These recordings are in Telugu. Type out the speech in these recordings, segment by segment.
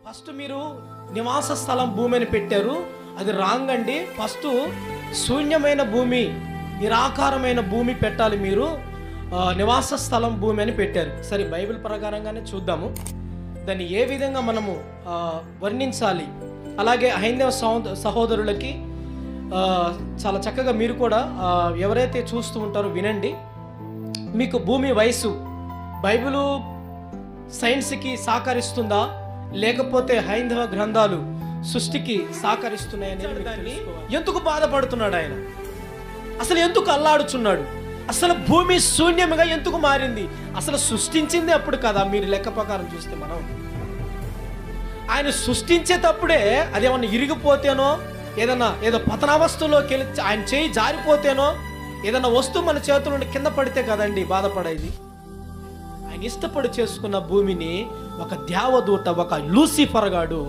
ఫస్ట్ మీరు నివాస స్థలం భూమి అని పెట్టారు, అది రాంగ్ అండి. ఫస్ట్ శూన్యమైన భూమి, నిరాకారమైన భూమి పెట్టాలి, మీరు నివాస స్థలం భూమి అని పెట్టారు. సరే, బైబిల్ ప్రకారంగానే చూద్దాము దాన్ని ఏ విధంగా మనము వర్ణించాలి. అలాగే హైందవ సహోదరులకి చాలా చక్కగా మీరు కూడా ఎవరైతే చూస్తూ ఉంటారో వినండి. మీకు భూమి వయసు బైబిలు సైన్స్కి సహకరిస్తుందా, లేకపోతే హైందవ గ్రంథాలు సృష్టికి సహకరిస్తున్నాయని ఎందుకు బాధపడుతున్నాడు ఆయన? అసలు ఎందుకు అల్లాడుచున్నాడు? అసలు భూమి శూన్యముగా ఎందుకు మారింది? అసలు సృష్టించింది అప్పుడు కదా. మీరు లెక్క ప్రకారం చూస్తే మనం ఆయన సృష్టించేటప్పుడే అదేమన్నా ఇరిగిపోతేనో, ఏదో పతనావస్థలోకి వెళ్ళి ఆయన చేయి జారిపోతేనో, ఏదన్నా వస్తువు మన చేతుల నుండి కింద పడితే కదండి బాధపడేది. ఆయన ఇష్టపడి చేసుకున్న భూమిని ఒక దేవదూత, ఒక లూసిఫర్ గాడు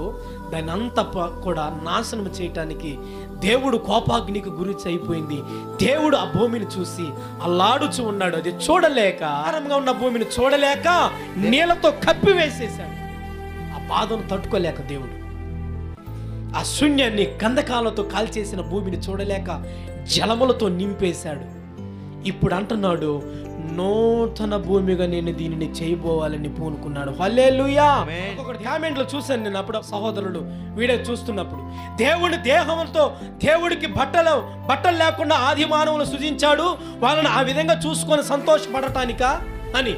దాన్ని అంతా కూడా నాశనం చేయటానికి దేవుడు కోపాగ్నికి గురి అయిపోయింది. దేవుడు ఆ భూమిని చూసి అల్లాడుచు ఉన్నాడు. అది చూడలేక, ఆరంగా ఉన్న భూమిని చూడలేక నీళ్లతో కప్పివేసేశాడు. ఆ బాధను తట్టుకోలేక దేవుడు ఆ శూన్యాన్ని గంధకాలతో కాల్చేసిన భూమిని చూడలేక జలములతో నింపేశాడు. ఇప్పుడు అంటున్నాడు, నూతన భూమిగా నేను దీనిని చేయబోవాలని పూనుకున్నాడు. హల్లెలూయా. ఒకటి కామెంట్లో చూశాను నేను అప్పుడు, సహోదరులు వీడియో చూస్తున్నప్పుడు, దేవుడి దేహంతో దేవుడికి బట్టలు లేకుండా ఆది మానవులు సృజించాడు, వాళ్ళని ఆ విధంగా చూసుకొని సంతోషపడటానికా అని.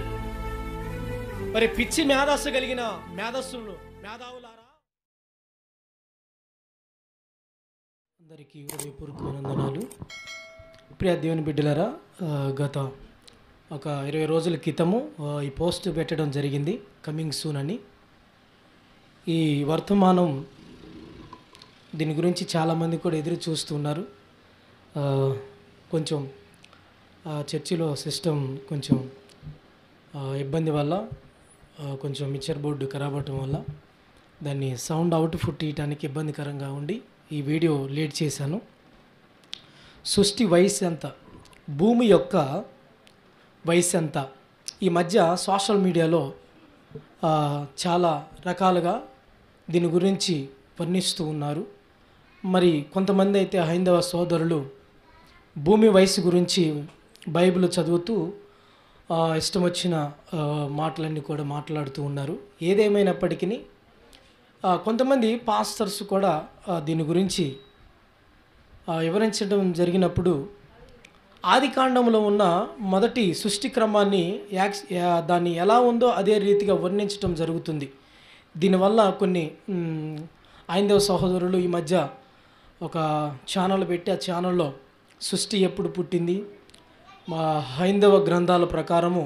మరి పిచ్చి మేధస్సు కలిగిన మేధావులారా, అందరికీ హృదయపూర్వక వందనాలు. ప్రియ దేవుని బిడ్డలారా, గత ఒక 20 రోజుల క్రితము ఈ పోస్ట్ పెట్టడం జరిగింది, కమింగ్ సూన్ అని. ఈ వర్తమానం దీని గురించి చాలామంది కూడా ఎదురు చూస్తున్నారు. కొంచెం చర్చిలో సిస్టమ్ కొంచెం ఇబ్బంది వల్ల, కొంచెం మిక్చర్ బోర్డు ఖరాబ్ అవటం వల్ల దాన్ని సౌండ్ అవుట్పుట్ ఇవ్వడానికి ఇబ్బందికరంగా ఉండి ఈ వీడియో లేట్ చేశాను. సృష్టి వయసు ఎంత, భూమి యొక్క వయసు ఎంత, ఈ మధ్య సోషల్ మీడియాలో చాలా రకాలుగా దీని గురించి వర్ణిస్తూ ఉన్నారు. మరి కొంతమంది అయితే హైందవ సోదరులు భూమి వయసు గురించి బైబిల్ చదువుతూ ఇష్టం వచ్చిన మాటలన్నీ కూడా మాట్లాడుతూ ఉన్నారు. ఏదేమైనప్పటికీ కొంతమంది పాస్టర్స్ కూడా దీని గురించి వివరించడం జరిగినప్పుడు ఆదికాండంలో ఉన్న మొదటి సృష్టి క్రమాన్ని దాన్ని ఎలా ఉందో అదే రీతిగా వర్ణించడం జరుగుతుంది. దీనివల్ల కొన్ని హైందవ సహోదరులు ఈ మధ్య ఒక ఛానల్ పెట్టి, ఆ ఛానల్లో సృష్టి ఎప్పుడు పుట్టింది, మా హైందవ గ్రంథాల ప్రకారము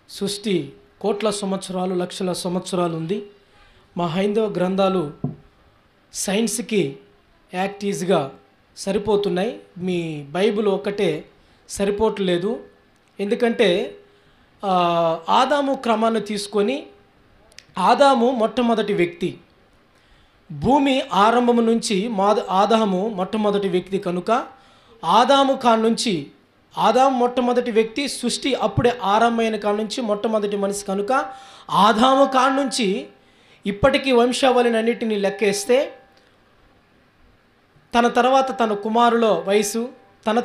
సృష్టి కోట్ల సంవత్సరాలు, లక్షల సంవత్సరాలు ఉంది, మా హైందవ గ్రంథాలు సైన్స్కి యాక్టీజ్గా సరిపోతున్నాయి, మీ బైబిల్ ఒక్కటే సరిపోవట్లేదు. ఎందుకంటే ఆదాము క్రమాన్ని తీసుకొని, ఆదాము మొట్టమొదటి వ్యక్తి, భూమి ఆరంభము నుంచి ఆదాము మొట్టమొదటి వ్యక్తి కనుక ఆదాము నుంచి ఆదాము మొట్టమొదటి వ్యక్తి, సృష్టి అప్పుడే ఆరంభమైన నుంచి మొట్టమొదటి మనిషి కనుక ఆదాము నుంచి ఇప్పటికీ వంశావళిని అన్నిటినీ లెక్కేస్తే తన తర్వాత తన కుమారుల వయసు, తన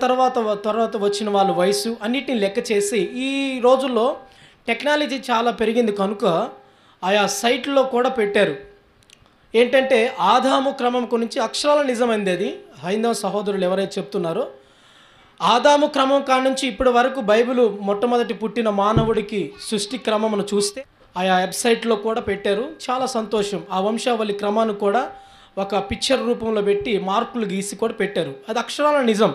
తర్వాత వచ్చిన వాళ్ళ వయసు అన్నిటిని లెక్క చేసి, ఈ రోజుల్లో టెక్నాలజీ చాలా పెరిగింది కనుక ఆయా సైట్లో కూడా పెట్టారు. ఏంటంటే ఆదాము క్రమం గురించి అక్షరాల నిజమైంది. అది హైందవ సహోదరులు ఎవరైతే చెప్తున్నారో, ఆదాము క్రమం నుంచి ఇప్పటి వరకు బైబిల్ మొట్టమొదటి పుట్టిన మానవుడికి సృష్టి క్రమమును చూస్తే ఆయా వెబ్సైట్లో కూడా పెట్టారు. చాలా సంతోషం. ఆ వంశావళి క్రమాన్ని కూడా ఒక పిక్చర్ రూపంలో పెట్టి మార్కులు గీసి కూడా పెట్టారు. అది అక్షరాల నిజం.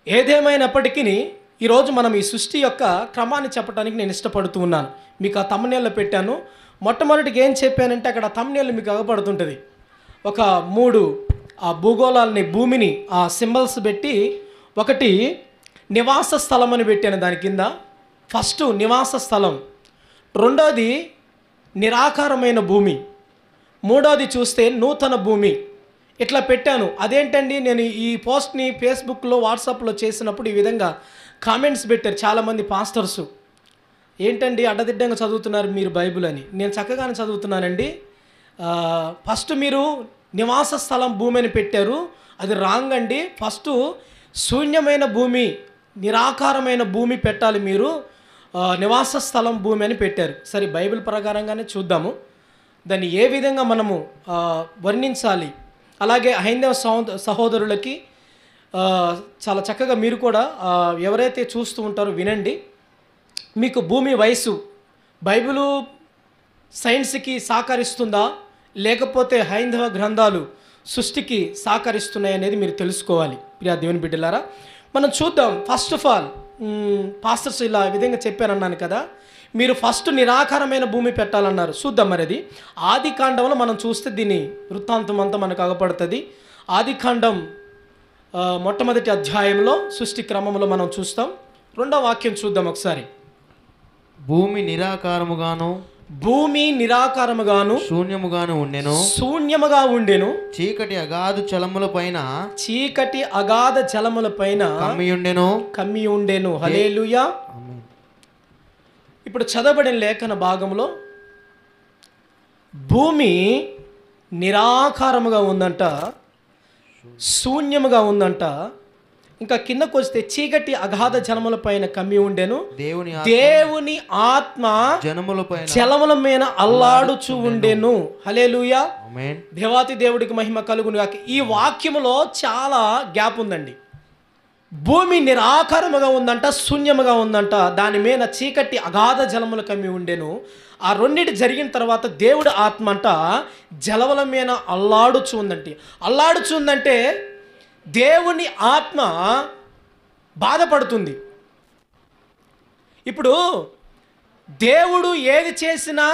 ఏదేమైనప్పటికీ ఈరోజు మనం ఈ సృష్టి యొక్క క్రమాన్ని చెప్పడానికి నేను ఇష్టపడుతూ ఉన్నాను. మీకు ఆ తమ్నెల్లో పెట్టాను. మొట్టమొదటికి ఏం చెప్పానంటే, అక్కడ తమ్నెల్ మీకు అగపడుతుంటుంది. ఒక 3 ఆ భూగోళాలని, భూమిని ఆ సింబల్స్ పెట్టి, ఒకటి నివాస స్థలం అని పెట్టాను దాని కింద. ఫస్ట్ నివాస స్థలం, రెండోది నిరాకారమైన భూమి, మూడోది చూస్తే నూతన భూమి. ఇట్లా పెట్టాను. అదేంటండి, నేను ఈ పోస్ట్ని ఫేస్బుక్లో, వాట్సాప్లో చేసినప్పుడు ఈ విధంగా కామెంట్స్ పెట్టారు చాలామంది పాస్టర్సు. ఏంటండి అడ్డదిడ్డంగా చదువుతున్నారు మీరు బైబిల్ అని. నేను చక్కగానే చదువుతున్నానండి. ఫస్ట్ మీరు నివాస స్థలం భూమి అని పెట్టారు, అది రాంగ్ అండి. ఫస్ట్ శూన్యమైన భూమి, నిరాకారమైన భూమి పెట్టాలి మీరు, నివాస స్థలం భూమి అని పెట్టారు. సరే, బైబిల్ ప్రకారంగానే చూద్దాము దాన్ని ఏ విధంగా మనము వర్ణించాలి. అలాగే హైందవ సహోదరులకి చాలా చక్కగా మీరు కూడా ఎవరైతే చూస్తూ ఉంటారో వినండి. మీకు భూమి వయసు బైబిలు సైన్స్కి సహకరిస్తుందా, లేకపోతే హైందవ గ్రంథాలు సృష్టికి సహకరిస్తున్నాయి అనేది మీరు తెలుసుకోవాలి. ప్రియా దేవుని బిడ్డలారా, మనం చూద్దాం. ఫస్ట్ ఆఫ్ ఆల్ పాస్టర్స్ ఇలా విధంగా చెప్పారన్నాను కదా, మీరు ఫస్ట్ నిరాకారమైన భూమి పెట్టాలన్నారు. చూద్దాం మరి అది ఆది కాండంలో మనం చూస్తే దీని వృత్తాంతం అంతా మనకు అగపడుతుంది. ఆది కాండం మొట్టమొదటి అధ్యాయంలో సృష్టి క్రమంలో మనం చూస్తాం. 2వ వాక్యం చూద్దాం ఒకసారి. భూమి నిరాకారముగాను శూన్యముగాను ఉండెను. చీకటి అగాధ జలముల పైన కమ్మి ఉండెను. హల్లెలూయా. ఇప్పుడు చదవబడిన లేఖన భాగంలో భూమి నిరాకారముగా ఉందంట, శూన్యముగా ఉందంట. ఇంకా కిందకు వస్తే చీకటి అగాధ జలముల పైన కమ్మి ఉండెను, దేవుని ఆత్మ జలముల మీద అల్లాడుచు ఉండెను. హల్లెలూయా. దేవాతి దేవుడికి మహిమ కలుగును గాక. ఈ వాక్యములో చాలా గ్యాప్ ఉందండి. భూమి నిరాకారముగా ఉందంట, శూన్యముగా ఉందంట, దాని మీద చీకటి అగాధ జలములు కమ్మి ఉండెను. ఆ రెండింటి జరిగిన తర్వాత దేవుడు ఆత్మ అంట జలముల మీద అల్లాడుచు ఉందంటే, అల్లాడుచు ఉందంటే దేవుని ఆత్మ బాధపడుతుంది. ఇప్పుడు దేవుడు ఏది చేసినా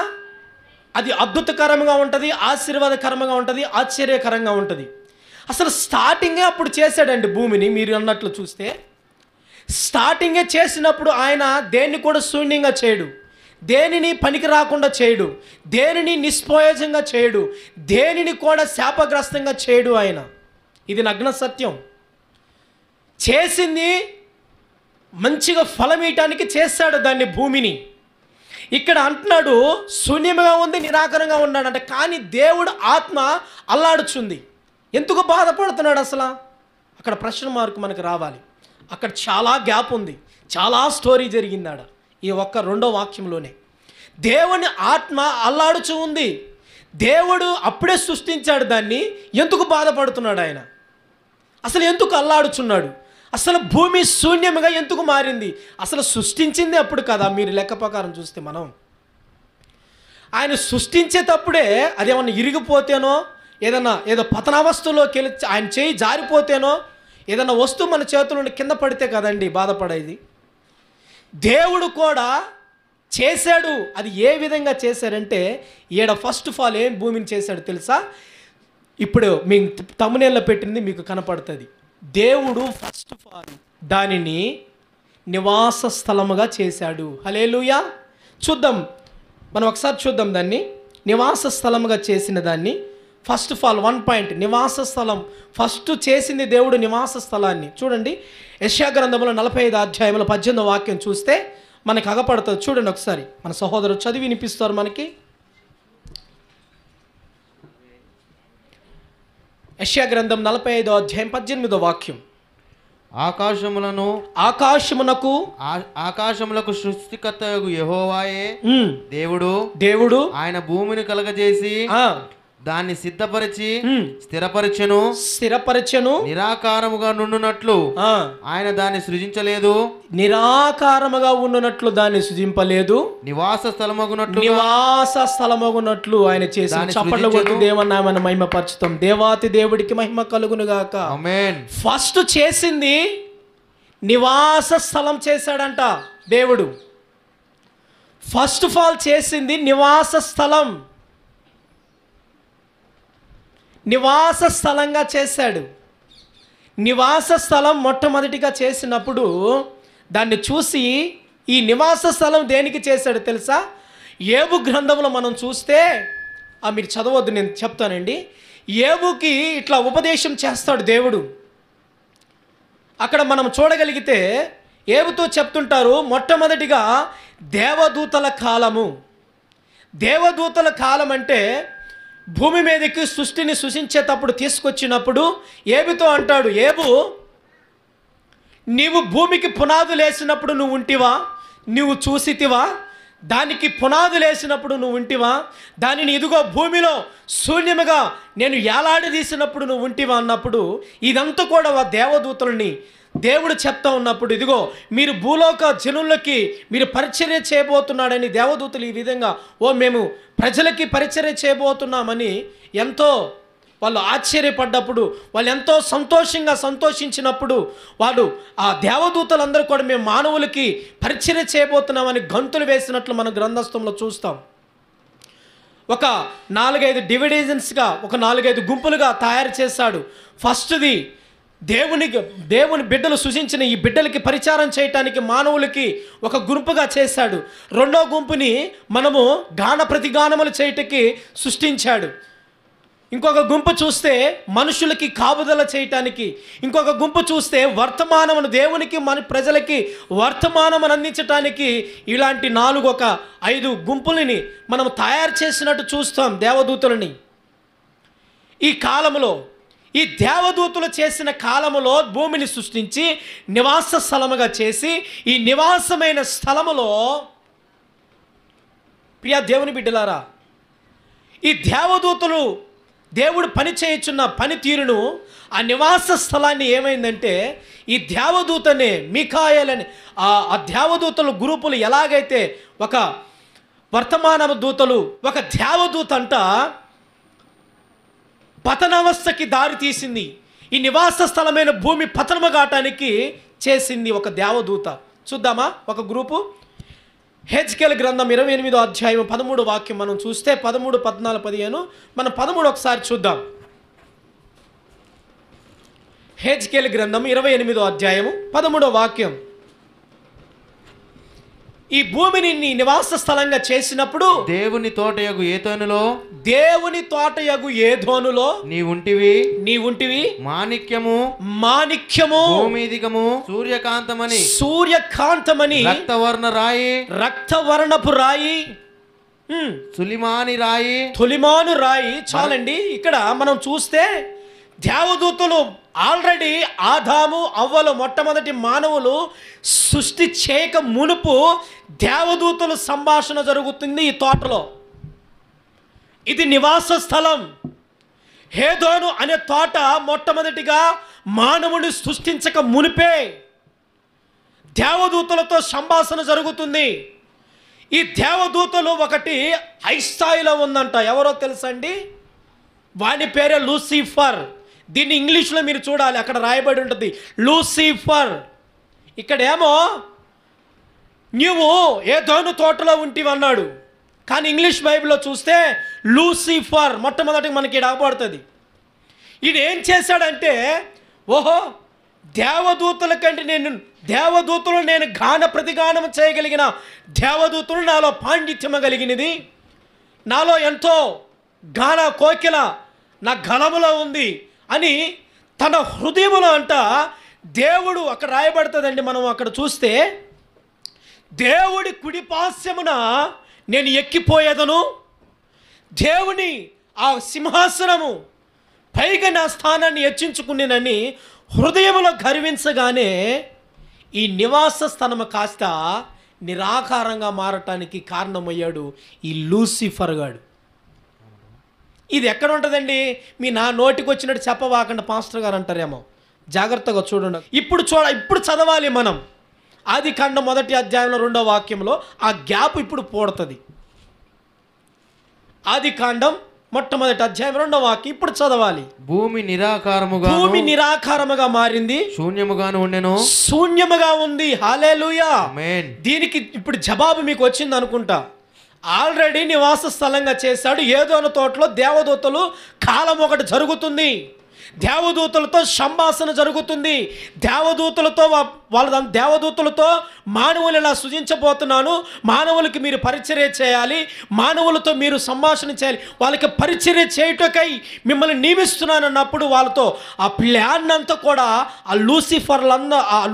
అది అద్భుతకరంగా ఉంటుంది, ఆశీర్వాదకరంగా ఉంటుంది, ఆశ్చర్యకరంగా ఉంటుంది. అసలు స్టార్టింగే అప్పుడు చేశాడండి భూమిని. మీరు అన్నట్లు చూస్తే స్టార్టింగే చేసినప్పుడు ఆయన దేన్ని కూడా శూన్యంగా చేయడు, దేనిని పనికి రాకుండా చేయడు, దేనిని నిష్ప్రయోజనంగా చేయడు, దేనిని కూడా శాపగ్రస్తంగా చేయడు ఆయన. ఇది నగ్న సత్యం. చేసింది మంచిగా ఫలమీయటానికి చేశాడు దాన్ని, భూమిని. ఇక్కడ అంటున్నాడు శూన్యముగా ఉంది, నిరాకరంగా ఉన్నాడంట. కానీ దేవుడు ఆత్మ అల్లాడుచుంది. ఎందుకు బాధపడుతున్నాడు అసలు? అక్కడ ప్రశ్న మార్కు మనకు రావాలి. అక్కడ చాలా గ్యాప్ ఉంది, చాలా స్టోరీ జరిగిందాడ ఈ ఒక్క 2వ వాక్యంలోనే. దేవుని ఆత్మ అల్లాడుచు ఉంది. దేవుడు అప్పుడే సృష్టించాడు దాన్ని, ఎందుకు బాధపడుతున్నాడు ఆయన? అసలు ఎందుకు అల్లాడుచున్నాడు? అసలు భూమి శూన్యముగా ఎందుకు మారింది? అసలు సృష్టించింది అప్పుడు కదా. మీరు లెక్క ప్రకారం చూస్తే మనం ఆయన సృష్టించేటప్పుడే అదేమన్నా ఇరిగిపోతేనో, ఏదో పతనావస్థలోకి వెళ్ళి ఆయన చేయి జారిపోతేనో, ఏదన్నా వస్తువు మన చేతుల నుండి కింద పడితే కదండి బాధపడేది. దేవుడు కూడా చేశాడు. అది ఏ విధంగా చేశాడంటే, ఫస్ట్ ఆఫ్ ఆల్ ఏం భూమిని చేశాడు తెలుసా? ఇప్పుడు మీ తమ్మునేళ్ళ పెట్టింది మీకు కనపడుతుంది. దేవుడు ఫస్ట్ ఆఫ్ ఆల్ దానిని నివాస స్థలముగా చేశాడు. హల్లెలూయా. చూద్దాం, మనం ఒకసారి చూద్దాం దాన్ని. నివాస స్థలముగా చేసిన దాన్ని ఫస్ట్ ఆఫ్ ఆల్ 1 పాయింట్, నివాస స్థలం. ఫస్ట్ చేసింది దేవుడు నివాస స్థలాన్ని. చూడండి, యెషయా గ్రంథంలో 45వ అధ్యాయంలో 18వ వాక్యం చూస్తే మనకు అగపడుతుంది. చూడండి ఒకసారి, మన సహోదరుడు చదివి వినిపిస్తారు మనకి. యెషయా గ్రంథం 45వ అధ్యాయం 18వ వాక్యం. ఆకాశములకు సృష్టికర్తయగు యెహోవాయే దేవుడు ఆయన భూమిని కలగజేసి దాన్ని సిద్ధపరిచి స్థిరపరచెను. నిరాకారముగా నుండునట్లు ఆయన దాన్ని సృజించలేదు, నిరాకారముగా ఉండునట్లు దాన్ని సృజింపలేదు, నివాస స్థలమగునట్లు ఆయన చేశాడు. చప్పట్లు కొట్టి దేవుని నామమును మహిమపరచుతాం. దేవాతి దేవుడికి మహిమ కలుగును గాక. ఆమేన్. ఫస్ట్ చేసింది నివాస స్థలం చేశాడంట దేవుడు. ఫస్ట్ ఆఫ్ ఆల్ చేసింది నివాస స్థలం, నివాస స్థలంగా చేశాడు. నివాస స్థలం మొట్టమొదటిగా చేసినప్పుడు దాన్ని చూసి ఈ నివాస స్థలం దేనికి చేశాడు తెలుసా? యోబు గ్రంథంలో మనం చూస్తే, మీరు చదవద్దు, నేను చెప్తానండి. యోబుకి ఇట్లా ఉపదేశం చేస్తాడు దేవుడు. అక్కడ మనం చూడగలిగితే యోబుతో చెప్తుంటారు, మొట్టమొదటిగా దేవదూతల కాలము. దేవదూతల కాలం అంటే భూమి మీదకి సృష్టిని సృష్టించేటప్పుడు తీసుకొచ్చినప్పుడు ఏబుతో అంటాడు, ఏబు నీవు భూమికి పునాదులు వేసినప్పుడు నువ్వు ఉంటివా, నువ్వు చూసితివా, దానికి పునాదులు వేసినప్పుడు నువ్వు ఉంటివా, దానిని ఇదిగో భూమిలో శూన్యముగా నేను ఏలాడదీసినప్పుడు నువ్వు ఉంటివా అన్నప్పుడు ఇదంతా కూడా ఆ దేవదూతలని దేవుడు చెప్తా ఉన్నప్పుడు, ఇదిగో మీరు భూలోక జనులకి మీరు పరిచర్య చేయబోతున్నాడని దేవదూతలు ఈ విధంగా మేము ప్రజలకి పరిచర్య చేయబోతున్నామని ఎంతో వాళ్ళు ఆశ్చర్యపడ్డప్పుడు, వాళ్ళు ఎంతో సంతోషించినప్పుడు వాళ్ళు ఆ దేవదూతలందరూ కూడా మేము మానవులకి పరిచర్య చేయబోతున్నామని గంతులు వేసినట్లు మన గ్రంథస్థంలో చూస్తాం. ఒక 4-5 డివిజన్స్గా, ఒక 4-5 గుంపులుగా తయారు చేశాడు. ఫస్ట్ది దేవుని బిడ్డలు సృజించిన ఈ బిడ్డలకి పరిచారం చేయటానికి మానవులకి ఒక గుంపుగా చేశాడు. రెండో గుంపుని మనము గాన ప్రతిగానములు చేయటానికి సృష్టించాడు. ఇంకొక గుంపు చూస్తే మనుషులకి కాపుదల చేయటానికి, ఇంకొక గుంపు చూస్తే వర్తమానమును దేవునికి మన ప్రజలకి వర్తమానమును అందించటానికి, ఇలాంటి 4-5 గుంపులని మనం తయారు చేసినట్టు చూస్తాం దేవదూతలని. ఈ కాలంలో ఈ దేవదూతలు చేసిన కాలములో భూమిని సృష్టించి నివాస స్థలముగా చేసి, ఈ నివాసమైన స్థలములో ప్రియ దేవుని బిడ్డలారా, ఈ దేవదూతలు దేవుడు పని చేయుచున్న పనితీరును ఆ నివాస స్థలాన్ని ఏమైందంటే ఈ దేవదూతనే మిఖాయేలని ఆ దేవదూతలు గ్రూపులు ఎలాగైతే ఒక వర్తమాన దూతలు ఒక దేవదూత అంట పతనావస్థకి దారి తీసింది, ఈ నివాస స్థలమైన భూమి పతనము కావటానికి చేసింది ఒక దేవదూత. చూద్దామా ఒక గ్రూపు? హెజ్కేల్ గ్రంథం 28వ అధ్యాయం 13వ వాక్యం మనం చూస్తే 13, 14, 15 మనం 13 ఒకసారి చూద్దాం. హెజ్కేల్ గ్రంథం 28వ అధ్యాయము 13వ వాక్యం. ఈ భూమిని నీ నివాస స్థలంగా చేసినప్పుడు దేవుని తోటయగు ఏదోనులో నీ ఉంటివి మాణిక్యము భూమిదిగము సూర్యకాంతమని రక్తవర్ణపు రాయి తులిమాను రాయి. చాలండి, ఇక్కడ మనం చూస్తే దేవదూతలు ఆల్రెడీ ఆదాము అవ్వలు మొట్టమొదటి మానవులు సృష్టి చేయక మునుపు దేవదూతలు సంభాషణ జరుగుతుంది ఈ తోటలో. ఇది నివాస స్థలం. హేదోను అనే తోట మొట్టమొదటిగా మానవుని సృష్టించక మునిపే దేవదూతలతో సంభాషణ జరుగుతుంది. ఈ దేవదూతలు ఒకటి హై స్థాయిలో ఉందంట. ఎవరో తెలుసండి? వాని పేరే లూసిఫర్. దీన్ని ఇంగ్లీష్లో మీరు చూడాలి, అక్కడ రాయబడి ఉంటుంది లూసిఫర్. ఇక్కడేమో నువ్వు ఏదోను తోటలో ఉంటివన్నాడు, కానీ ఇంగ్లీష్ బైబిల్లో చూస్తే లూసిఫర్ మొట్టమొదటి మనకి అగపడుతుంది. ఈయన ఏం చేశాడంటే, ఓహో దేవదూతల కంటే నేను గాన ప్రతిగానం చేయగలిగిన దేవదూతలు నాలో పాండిత్యమ కలిగినది, నాలో ఎంతో గాన కోకిల నా గలములో ఉంది అని తన హృదయములో అంట దేవుడు అక్కడ రాయబడుతుందండి. మనం అక్కడ చూస్తే దేవుడి కుడిపాస్యమున నేను ఎక్కిపోయేదను, దేవుని ఆ సింహాసనము పైగా నా స్థానాన్ని హెచ్చించుకునేనని హృదయములో గర్వించగానే ఈ నివాస స్థలము కాస్త నిరాకారంగా మారటానికి కారణమయ్యాడు ఈ లూసిఫర్ గాడు. ఇది ఎక్కడ ఉంటుందండి? నా నోటికి వచ్చినట్టు చెప్పవాకండి పాస్టర్ గారు అంటారేమో, జాగ్రత్తగా చూడండి. ఇప్పుడు చదవాలి మనం. ఆదికాండం 1వ అధ్యాయంలో 2వ వాక్యంలో ఆ గ్యాప్ ఇప్పుడు పోడుతుంది. ఆదికాండం 1వ అధ్యాయం 2వ వాక్యం ఇప్పుడు చదవాలి. భూమి నిరాకారముగా మారింది, శూన్యముగా ఉంది. హల్లెలూయా. దీనికి ఇప్పుడు జవాబు మీకు వచ్చింది అనుకుంటా. ఆల్రెడీ నివాస స్థలంగా చేశాడు. ఏదోను తోటలో దేవదూతలు కాలం ఒకటి జరుగుతుంది, దేవదూతలతో సంభాషణ జరుగుతుంది. దేవదూతలతో మానవులు ఇలా సృజించబోతున్నాను, మానవులకి మీరు పరిచర్య చేయాలి, మానవులతో మీరు సంభాషణ చేయాలి, వాళ్ళకి పరిచర్య చేయుటకై మిమ్మల్ని నియమిస్తున్నాను అన్నప్పుడు వాళ్ళతో ఆ ప్లాన్ అంతా కూడా ఆ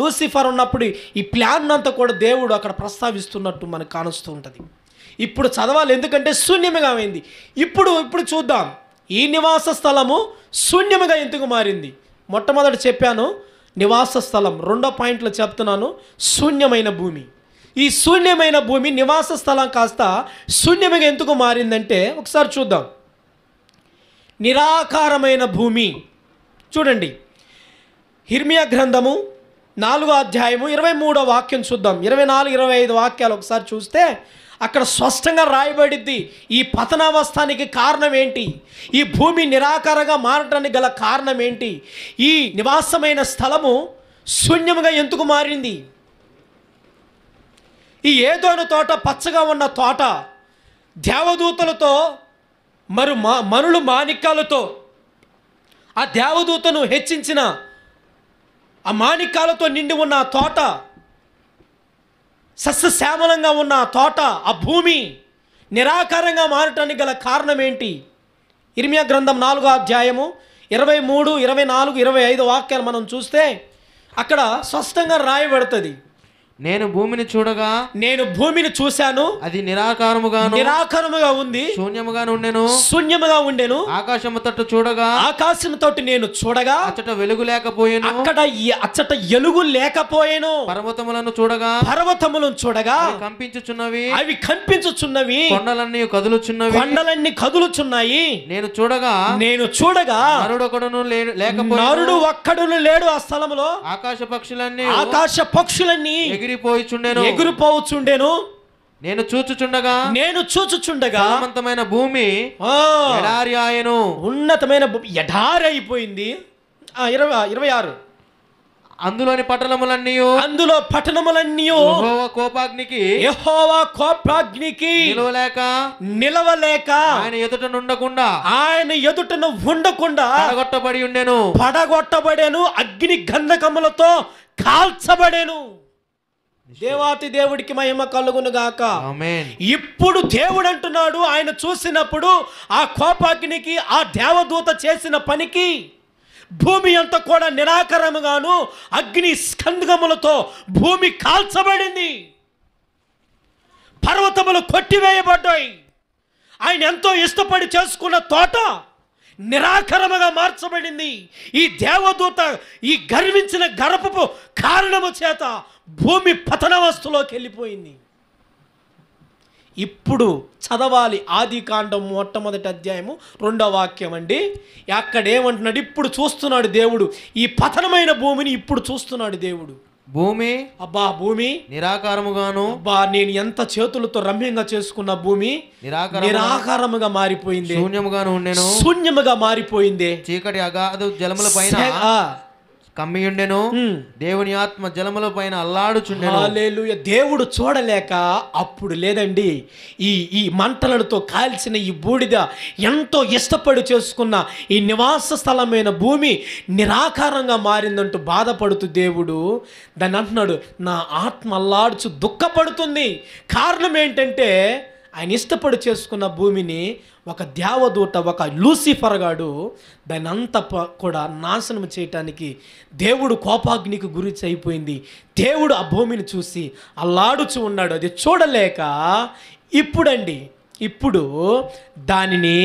లూసిఫర్ ఉన్నప్పుడు ఈ ప్లాన్ అంతా కూడా దేవుడు అక్కడ ప్రస్తావిస్తున్నట్టు మనకు కానుస్తూ ఉంటుంది. ఇప్పుడు చదవాలి, ఎందుకంటే శూన్యముగా అయింది. ఇప్పుడు చూద్దాం, ఈ నివాస స్థలము శూన్యముగా ఎందుకు మారింది. మొట్టమొదటి చెప్పాను నివాస స్థలం, రెండో పాయింట్లో చెప్తున్నాను శూన్యమైన భూమి. ఈ శూన్యమైన భూమి నివాస స్థలం కాస్త శూన్యముగా ఎందుకు మారిందంటే ఒకసారి చూద్దాం. నిరాకారమైన భూమి చూడండి, యిర్మీయా గ్రంథము 4వ అధ్యాయము 23వ వాక్యం చూద్దాం. 24, 25 వాక్యాలు ఒకసారి చూస్తే అక్కడ స్పష్టంగా రాయబడిద్ది ఈ పతనావస్థానికి కారణం ఏంటి, ఈ భూమి నిరాకారంగా మారటానికి గల కారణం ఏంటి, ఈ నివాసమైన స్థలము శూన్యముగా ఎందుకు మారింది. ఈ ఏదోను తోట పచ్చగా ఉన్న తోట దేవదూతలతో మనులు మాణిక్యాలతో ఆ దేవదూతను హెచ్చించిన ఆ మాణిక్యాలతో నిండి ఉన్న ఆ తోట, సస్యశ్యామలంగా ఉన్న ఆ తోట, ఆ భూమి నిరాకారంగా మారటానికి గల కారణం ఏంటి. యిర్మీయా గ్రంథం 4వ అధ్యాయము 23, 24, 25 వాక్యాలు మనం చూస్తే అక్కడ స్పష్టంగా రాయబడుతుంది. నేను భూమిని చూడగా, నేను భూమిని చూశాను, అది నిరాకారముగా ఉంది, శూన్యముగా ఉండెను. ఆకాశము తట్టు చూడగా, ఆకాశము తట్టు నేను చూడగా అచ్చట వెలుగు లేకపోయేను, అచ్చట ఎలుగు లేకపోయేను. పర్వతములను చూడగా అవి కంపించుచున్నవి, కొండలన్నీ కదులుచున్నాయి. నేను చూడగా నరుడు ఒక్కడును లేడు ఆ స్థలములో. ఆకాశ పక్షులన్నీ ఎగిరిపోవచ్చుండెను. నేను చూచుచుండగా ఫలవంతమైన భూమి ఎడారి ఆయను. ఉన్నతమైన ఎడారి అయిపోయింది. 26 అందులో పట్టణములన్నీ యెహోవా కోపాగ్నికి నిలవలేక ఆయన ఎదుటను ఉండకుండా పడగొట్టబడెను, అగ్ని గంధకములతో కాల్చబడెను. దేవాతి దేవుడికి మహిమ కలుగును గాక. ఇప్పుడు దేవుడు అంటున్నాడు, ఆయన చూసినప్పుడు ఆ కోపాగ్నికి, ఆ దేవదూత చేసిన పనికి భూమి అంతా కూడా నిరాకారముగాను అగ్ని స్కందములతో భూమి కాల్చబడింది, పర్వతములు కొట్టివేయబడ్డాయి. ఆయన ఎంతో ఇష్టపడి చేసుకున్న తోట నిరాకరముగా మార్చబడింది. ఈ దేవదూత ఈ గర్వించిన గర్భపు కారణము చేత భూమి పతనావస్థలోకి వెళ్ళిపోయింది. ఇప్పుడు చదవాలి ఆదికాండం 1వ అధ్యాయము 2వ వాక్యం అండి. అక్కడ ఏమంటున్నాడు, ఇప్పుడు చూస్తున్నాడు దేవుడు ఈ పతనమైన భూమిని. ఇప్పుడు చూస్తున్నాడు దేవుడు, భూమి నిరాకారముగాను, నేను ఎంత చేతులతో రమ్యంగా చేసుకున్న భూమి నిరాకారముగా మారిపోయింది, శూన్యముగా మారిపోయింది. చీకటి అగాధ జలముల పైన కమ్మియుండెను, దేవుని ఆత్మ జలముల పైన అల్లాడుచుండెను. హల్లెలూయా. దేవుడు చూడలేక అప్పుడు లేదండి, ఈ మంటలతో కాల్చిన ఈ బూడిద ఎంతో ఇష్టపడి చేసుకున్న ఈ నివాస స్థలమైన భూమి నిరాకారంగా మారిందంటూ బాధపడుతూ దేవుడు దాన్ని అంటున్నాడు, నా ఆత్మ అల్లాడుచు దుఃఖపడుతుంది. కారణం ఏంటంటే ఆయన ఇష్టపడి చేసుకున్న భూమిని ఒక దేవదూత, ఒక లూసిఫర్ గాడు దాన్ని అంతా కూడా నాశనం చేయటానికి దేవుడు కోపాగ్నికి గురి అయిపోయింది. దేవుడు ఆ భూమిని చూసి అల్లాడుచు ఉన్నాడు. అది చూడలేక ఇప్పుడు దానిని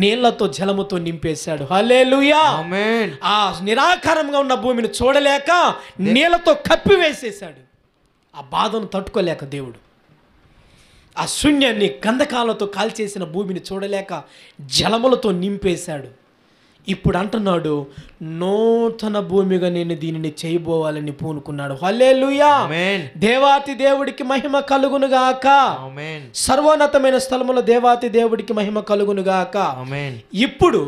నీళ్లతో జలముతో నింపేశాడు. హల్లెలూయా. ఆ నిరాకారంగా ఉన్న భూమిని చూడలేక నీళ్లతో కప్పివేసేశాడు. ఆ బాధను తట్టుకోలేక దేవుడు ఆ శూన్యాన్ని గంధకాలతో కాల్చేసిన భూమిని చూడలేక జలములతో నింపేశాడు. ఇప్పుడు అంటున్నాడు, నూతన భూమిగా నేను దీనిని చేయబోవాలని పూనుకున్నాడు. హల్లెలూయా. దేవాతి దేవుడికి మహిమ కలుగునుగాక. సర్వోన్నతమైన స్థలములో దేవాతి దేవుడికి మహిమ కలుగునుగాక. ఇప్పుడు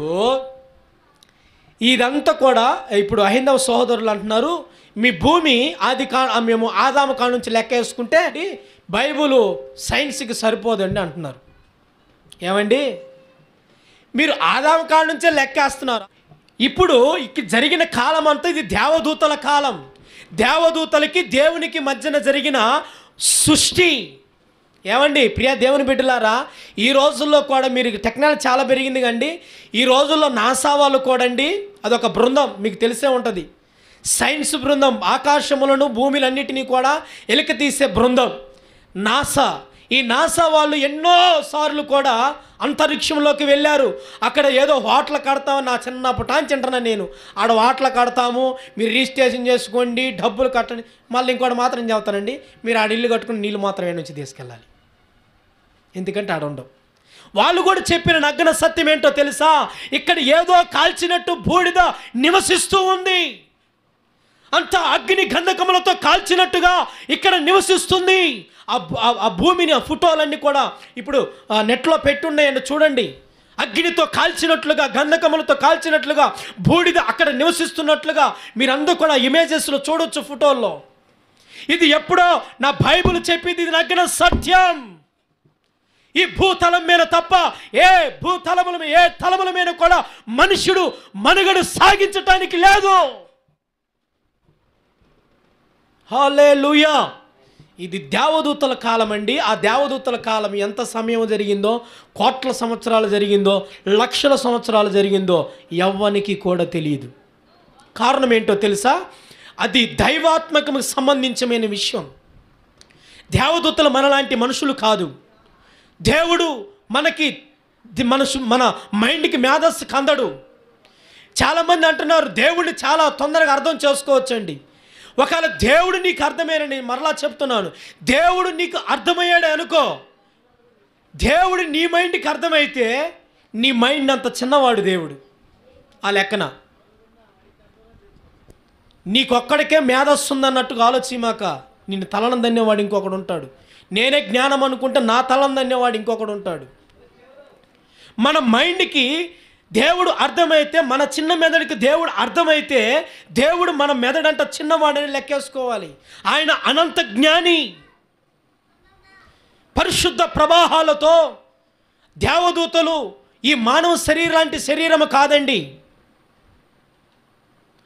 ఇదంతా కూడా ఇప్పుడు హైందవ సహోదరులు అంటున్నారు, మీ భూమి మేము ఆదాము కాడ నుంచి లెక్క వేసుకుంటే బైబులు సైన్స్కి సరిపోదండి అంటున్నారు. ఏమండి, మీరు ఆదాము కాడ నుంచే లెక్కేస్తున్నారు. ఇప్పుడు జరిగిన కాలం అంతా ఇది దేవదూతల కాలం. దేవదూతలకి దేవునికి మధ్యన జరిగిన సృష్టి. ఏమండి ప్రియా దేవుని బిడ్డలారా, ఈ రోజుల్లో కూడా మీరు టెక్నాలజీ చాలా పెరిగింది కండి. ఈ రోజుల్లో నాసా వాళ్ళు కూడా అండి, అదొక బృందం, మీకు తెలిసే ఉంటుంది, సైన్స్ బృందం. ఆకాశములను భూమిలన్నిటినీ కూడా ఎలుక తీసే బృందం నాసా. ఈ నాసా వాళ్ళు ఎన్నో సార్లు కూడా అంతరిక్షంలోకి వెళ్ళారు. అక్కడ ఏదో హోటల్ కడతాము, నా చిన్నప్పుడు టాంచుంటున్నాను నేను, ఆడ హోటల్ కడతాము, మీరు రిజిస్ట్రేషన్ చేసుకోండి, డబ్బులు కట్టండి. మళ్ళీ ఇంకోటి మాత్రం చెప్తానండి, మీరు ఆడ ఇల్లు కట్టుకుని నీళ్ళు మాత్రమే నుంచి తీసుకెళ్ళాలి, ఎందుకంటే ఆడ ఉండవు. వాళ్ళు కూడా చెప్పిన నగ్న సత్యం ఏంటో తెలుసా? ఇక్కడ ఏదో కాల్చినట్టు బూడిద నివసిస్తూ ఉంది, అంత అగ్ని గంధకములతో కాల్చినట్టుగా ఇక్కడ నివసిస్తుంది. ఆ భూమిని, ఆ ఫోటోలన్నీ కూడా ఇప్పుడు నెట్లో పెట్టున్నాయండి, చూడండి. అగ్నితో కాల్చినట్లుగా, గంధకములతో కాల్చినట్లుగా బూడిద అక్కడ నివసిస్తున్నట్లుగా మీరందరూ కూడా ఇమేజెస్లో చూడొచ్చు, ఫోటోల్లో. ఇది ఎప్పుడో నా బైబిల్ చెప్పింది, ఇది నగ్న సత్యం. ఈ భూతలం మీద తప్ప ఏ తలముల మీద కూడా మనుషుడు మనుగడ సాగించటానికి లేదు. హల్లెలూయా. ఇది దేవదూతల కాలం అండి. ఆ దేవదూతల కాలం ఎంత సమయం జరిగిందో, కోట్ల సంవత్సరాలు జరిగిందో, లక్షల సంవత్సరాలు జరిగిందో ఎవ్వనికి కూడా తెలియదు. కారణం ఏంటో తెలుసా? అది దైవాత్మకకు సంబంధించిన విషయం. దేవదూతలు మనలాంటి మనుషులు కాదు. దేవుడు మన మైండ్కి మేధస్సు కందడు. చాలామంది అంటున్నారు దేవుడిని చాలా తొందరగా అర్థం చేసుకోవచ్చండి. ఒకవేళ దేవుడు నీకు అర్థమయ్యాడని మరలా చెప్తున్నాను, దేవుడు నీకు అర్థమయ్యాడే అనుకో, దేవుడు నీ మైండ్కి అర్థమైతే నీ మైండ్ అంత చిన్నవాడు దేవుడు. ఆ లెక్కన నీకొక్కడికే మేధస్సు ఉందన్నట్టుగా ఆలోచించాక నిన్ను తలనం దన్నేవాడు ఇంకొకడు ఉంటాడు. నేనే జ్ఞానం అనుకుంటే నా తలం దన్నేవాడు ఇంకొకడు ఉంటాడు. మన మైండ్కి దేవుడు అర్థమైతే, మన చిన్న మెదడుకి దేవుడు అర్థమైతే, దేవుడు మన మెదడంట చిన్నవాడని లెక్కేసుకోవాలి. ఆయన అనంత జ్ఞాని. పరిశుద్ధ ప్రవాహాలతో దేవదూతలు, ఈ మానవ శరీరాంటి శరీరము కాదండి.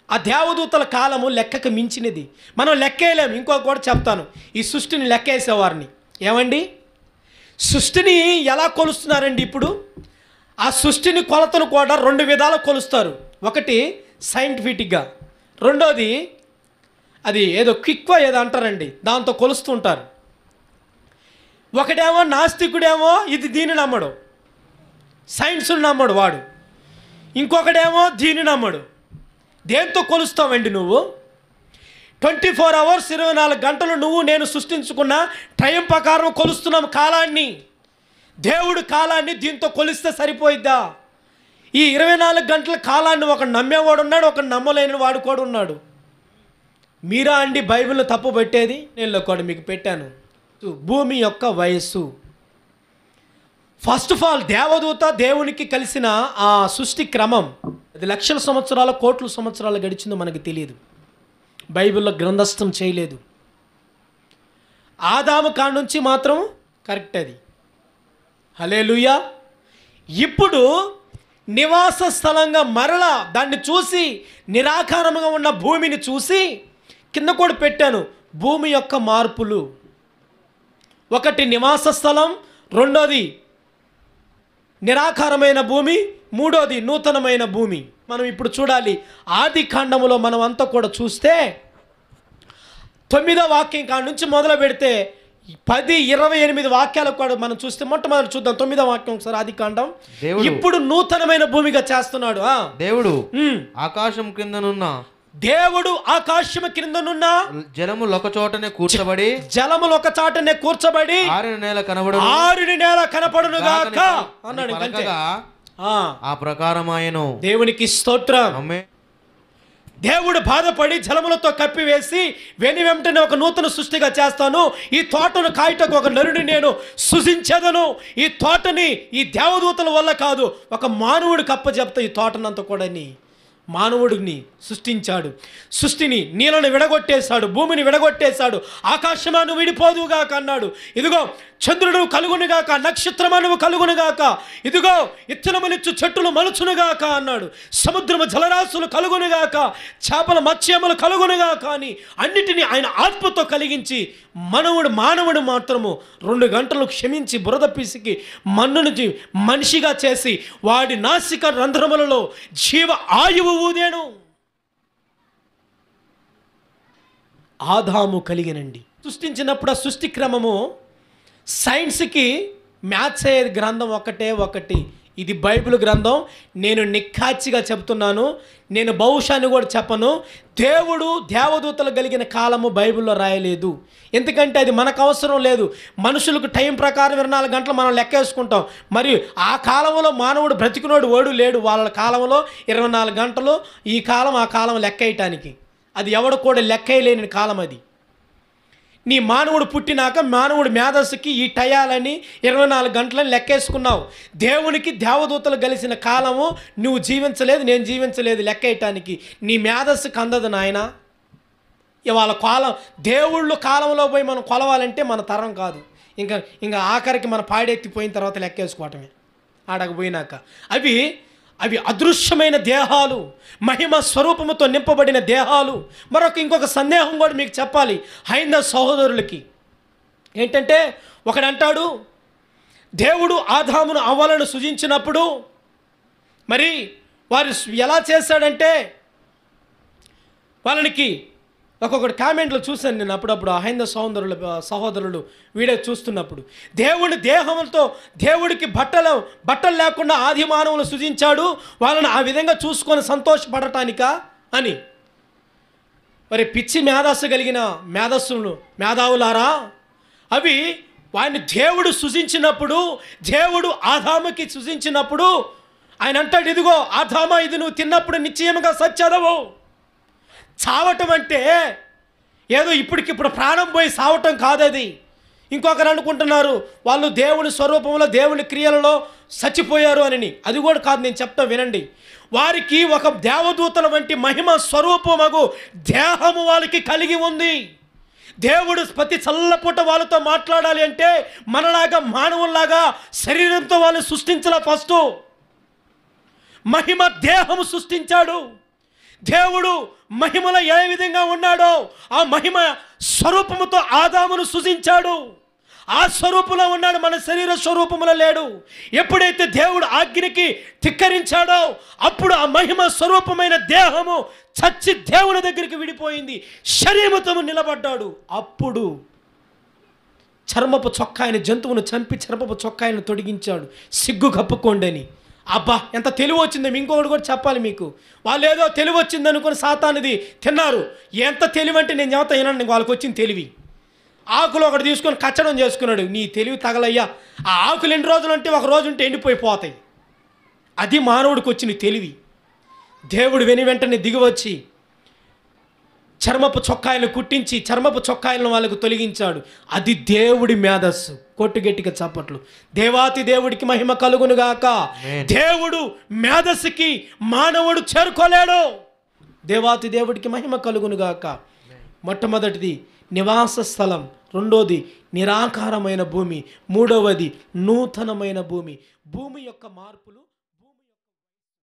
ఆ దేవదూతల కాలము లెక్కకు మించినది. మనం లెక్కేయలేము. ఇంకొక కూడా చెప్తాను, ఈ సృష్టిని లెక్కేసేవారిని. ఏమండి, సృష్టిని ఎలా కొలుస్తున్నారండి ఇప్పుడు? ఆ సృష్టిని కొలతను కూడా రెండు విధాలు కొలుస్తారు. ఒకటి సైంటిఫిక్గా, రెండోది అది ఏదో క్విక్వా ఏదో అంటారండి, దాంతో కొలుస్తుంటారు. ఒకడేమో నాస్తికుడేమో ఇది దీన్ని నమ్మడు, సైన్స్ను నమ్మడు వాడు. ఇంకొకడేమో దీన్ని నమ్మడు. దేంతో కొలుస్తావండి నువ్వు? 24 hours 24 గంటలు నువ్వు నేను సృష్టించుకున్న టైం ప్రకారం కొలుస్తున్నాం కాలాన్ని. దేవుడు కాలాన్ని దీంతో కొలిస్తే సరిపోయిద్దా? ఈ 24 గంటల కాలాన్ని ఒక నమ్మేవాడు ఉన్నాడు, ఒక నమ్మలేని వాడు కూడా ఉన్నాడు. మీరా అండి బైబిల్ని తప్పు పెట్టేది? నేను కూడా మీకు పెట్టాను. భూమి యొక్క వయస్సు, ఫస్ట్ ఆఫ్ ఆల్ దేవదూత దేవునికి కలిసిన ఆ సృష్టి క్రమం, అది లక్షల సంవత్సరాల కోట్ల సంవత్సరాలు గడిచిందో మనకు తెలియదు. బైబిల్లో గ్రంథస్థం చేయలేదు. ఆదాము కాడ నుంచి మాత్రం కరెక్ట్ అది. హల్లెలూయా. ఇప్పుడు నివాస స్థలంగా మరలా దాన్ని చూసి, నిరాకారంగా ఉన్న భూమిని చూసి కింద కూడా పెట్టాను, భూమి యొక్క మార్పులు. ఒకటి నివాస స్థలం, రెండోది నిరాకారమైన భూమి, మూడోది నూతనమైన భూమి. మనం ఇప్పుడు చూడాలి. ఆది కాండములో మనం అంతా కూడా చూస్తే 9వ వాక్యం కాడ నుంచి మొదలు పెడితే 10-28 వాక్యాలు కూడా మనం చూస్తే, మొట్టమొదటి చూద్దాం 9వ వాక్యం ఒకసారి. ఆది కాండం. ఇప్పుడు నూతనమైన భూమిగా చేస్తున్నాడు దేవుడు. ఆకాశం కిందనున్న దేవుడు ఆకాశము క్రిందనున్న జలములు ఒక చోటనే కూర్చబడి, జలములు ఒక చాటనే కూర్చబడి ఆరిన నేల కనపడునుగాక అన్నాడు. ఆ ప్రకారమాయను. దేవునికి స్తోత్రం. దేవుడు బాధపడి జలములతో కప్పివేసి వెని వెంటనే ఒక నూతన సృష్టిగా చేస్తాను, ఈ తోటను కాయటకు ఒక నరుని నేను సృజించదను. ఈ తోటని ఈ దేవదూతల వల్ల కాదు, ఒక మానవుడు కప్పచెప్తా ఈ తోటనంతా కూడా మానవుడిని సృష్టించాడు. సృష్టిని నీళ్ళను విడగొట్టేశాడు, భూమిని విడగొట్టేశాడు. ఆకాశమాను విడిపోదుగాక అన్నాడు. ఇదిగో చంద్రుడు కలుగునుగాక, నక్షత్రమనువు కలుగునుగాక, ఇదిగో ఇత్తనములిచ్చు చెట్టులు మలుచునుగాక అన్నాడు. సముద్రము జలరాశులు కలుగునుగాక, చేపల మత్స్యములు కలుగునుగాక అని అన్నిటినీ ఆయన ఆత్మతో కలిగించి మానవుడు మాత్రము 2 గంటలు క్షమించి బురద పిసికి మన్నును మనిషిగా చేసి వాడి నాసిక రంధ్రములలో జీవ ఆయువు ఊదేను. ఆదాము కలిగినండి. సృష్టించినప్పుడు ఆ సృష్టి క్రమము సైన్స్కి మ్యాథ్స్ అయ్యేది గ్రంథం ఒకటి, ఇది బైబిల్ గ్రంథం. నేను నిఖాచ్చిగా చెప్తున్నాను, నేను భవిష్యాన్ని కూడా చెప్పను. దేవుడు దేవదూతలు కలిగిన కాలము బైబిల్లో రాయలేదు. ఎందుకంటే అది మనకు అవసరం లేదు. మనుషులకు టైం ప్రకారం 24 గంటలు మనం లెక్కేసుకుంటాం. మరియు ఆ కాలంలో మానవుడు బ్రతికినోడు ఓడు లేడు. వాళ్ళ కాలంలో 24 గంటలు, ఈ కాలం ఆ కాలం లెక్కేయటానికి. అది ఎవడు కూడా లెక్కేయలేని కాలం అది. నీ మానవుడు పుట్టినాక మానవుడి మేధస్సుకి ఈ టయాలని 24 గంటలని లెక్కేసుకున్నావు. దేవునికి దేవదూతలు కలిసిన కాలము నువ్వు జీవించలేదు, నేను జీవించలేదు లెక్కేయటానికి. నీ మేధస్సుకు అందదు నాయన. ఇవాళ కాలం దేవుళ్ళు కాలంలో పోయి మనం కొలవాలంటే మన తరం కాదు. ఇంకా ఆఖరికి మన పాడెత్తిపోయిన తర్వాత లెక్కేసుకోవటమే ఆడకపోయినాక. అవి అదృశ్యమైన దేహాలు, మహిమ స్వరూపముతో నింపబడిన దేహాలు. ఇంకొక సందేహం కూడా మీకు చెప్పాలి హైందవ సహోదరులకి. ఏంటంటే ఒకడంటాడు, దేవుడు ఆదామును అవ్వలను సృజించినప్పుడు మరి వారు ఎలా చేశాడంటే, వాళ్ళకి ఒక్కొక్కటి కామెంట్లు చూశాను నేను అప్పుడప్పుడు హైందవ సహోదరులు వీడియో చూస్తున్నప్పుడు. దేవుని దేహంతో దేవుడికి బట్టలు లేకుండా ఆది మానవులు సృజించాడు, వాళ్ళని ఆ విధంగా చూసుకొని సంతోషపడటానికా అని. మరి పిచ్చి మేధస్సు కలిగిన మేధావులారా, అవి వాడిని దేవుడు సృజించినప్పుడు, దేవుడు ఆదాముకి సృజించినప్పుడు ఆయన అంటాడు, ఇదిగో ఆదామా, ఇది నువ్వు తిన్నప్పుడు నిశ్చయముగా సత్యదవు. చావటం అంటే ఏదో ఇప్పటికిప్పుడు ప్రాణం పోయి సావటం కాదది. ఇంకొకరు అనుకుంటున్నారు వాళ్ళు దేవుని స్వరూపంలో దేవుని క్రియలలో చచ్చిపోయారు అని. అది కూడా కాదు, నేను చెప్తా వినండి. వారికి ఒక దేవదూతల వంటి మహిమ స్వరూపమగు దేహము వాళ్ళకి కలిగి ఉంది. దేవుడు ప్రతి చల్లపూట వాళ్ళతో మాట్లాడాలి అంటే మనలాగా మానవుల్లాగా శరీరంతో వాళ్ళు సృష్టించాల. ఫస్ట్ మహిమ దేహము సృష్టించాడు. దేవుడు మహిమలో ఏ విధంగా ఉన్నాడో ఆ మహిమ స్వరూపముతో ఆదామును సృజించాడు. ఆ స్వరూపంలో ఉన్నాడు, మన శరీర స్వరూపంలో లేడు. ఎప్పుడైతే దేవుడు ఆజ్ఞకి ధిక్కరించాడో అప్పుడు ఆ మహిమ స్వరూపమైన దేహము చచ్చి దేవుని దగ్గరికి విడిపోయింది, శరీరముతో నిలబడ్డాడు. అప్పుడు చర్మపు చొక్కాయని, జంతువును చంపి చర్మపు చొక్కాయను తొడిగించాడు, సిగ్గు కప్పుకోండి అని. అబ్బా ఎంత తెలివి వచ్చిందో ఇంకొకటి కూడా చెప్పాలి మీకు. వాళ్ళు ఏదో తెలివి వచ్చింది అనుకుని సాతానిది తిన్నారు. ఎంత తెలివి అంటే నేను చెబుతా వినండి, వాళ్ళకి వచ్చిన తెలివి. ఆకులు ఒకటి తీసుకొని కచ్చడం చేసుకున్నాడు. నీ తెలివి తగలయ్యా. ఆ ఆకులు ఎన్ని రోజులు అంటే ఒక రోజు ఉంటే ఎండిపోయిపోతాయి. అది మానవుడికి వచ్చిన తెలివి. దేవుడు వెంటనే దిగివచ్చి చర్మపు చొక్కాయలను కుట్టించి చర్మపు చొక్కాయలను వాళ్ళకు తొలగించాడు. అది దేవుడి మేధస్సు. కొట్టుగట్టిగా చప్పట్లు. దేవాతి దేవుడికి మహిమ కలుగునుగాక. దేవుడు మేధస్సుకి మానవుడు చేరుకోలేడు. దేవాతి దేవుడికి మహిమ కలుగునుగాక. మొట్టమొదటిది నివాస స్థలం, రెండోది నిరాకారమైన భూమి, మూడవది నూతనమైన భూమి. భూమి యొక్క మార్పులు